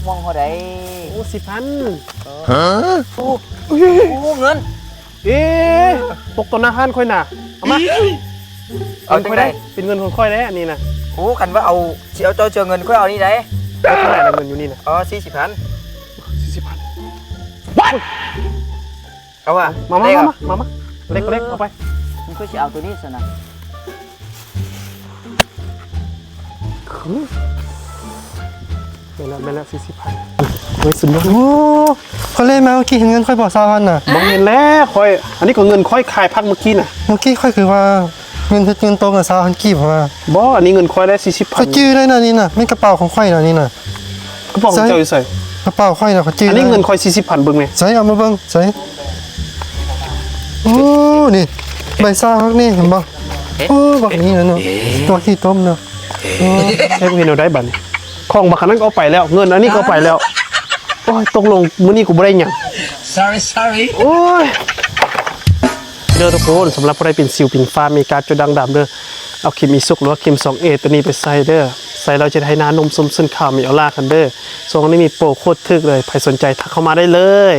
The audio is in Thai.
มองเขาได้โอ้10,000ฮะโอ้เงินปกต้นอาหารค่อยน่ะเอามาเอาจังได๋เป็นเงินของค่อยได้อันนี้นะโอ้คันว่าเอาสิเอาเจอเงินค่อยเอานี่ได้เท่าไหร่ละเงินอยู่นี่นะ40,000เอาว่ะมาเล็กเอาไปมันก็สิเอาตัวนี้ซะนะไม่ละ40,000เฮ้ยสุดยอดโอ้เขาเล่นมาเมื่อกี้เห็นเงินค่อยบอก20,000น่ะมองเห็นแล้วค่อยอันนี้ก็เงินค่อยขายพักเมื่อกี้น่ะเมื่อกี้ค่อยคือว่าเงินตรงกับ20,000กีบว่าบ่อันนี้เงินค่อยได้40,000เขาจื้อได้นะนี่น่ะไม่กระเป๋าของค่อยน่ะนี่น่ะกระเป๋าของเจ้าอยู่ใส่กระเป๋าค่อยน่ะเขาจื้ออันนี้เงินค่อย40,000เบิ่งแม่ใส่เอามาเบิ่งใส่โอ้นี่ใบซ่าฮักนี่เห็นบ่โอ้บักนี้เนาะตัวขี้ต้มเนาะเฮ็ดเอาได้บัดนี้ของบักนั้นก็เอาไปแล้วเงินอันนี้ก็เอาไปแล้วโอ้ยตกลงมื้อนี้กูบ่ได้หยัง sorry โอ้ยเด้อทุกคนสำหรับผู้ใดเป็นสิวเป็นฟ้ามีการจุดด่างดำเด้อเอาครีมอีซุกหรือว่าครีม 2A ตัวนี้ไปใส่เด้อใส่เราจะให้หน้านมซึมซึนขาวมีออร่ากันเด้อทรงนี้มีโปรโคตรทึกเลยใครสนใจทักเข้ามาได้เลย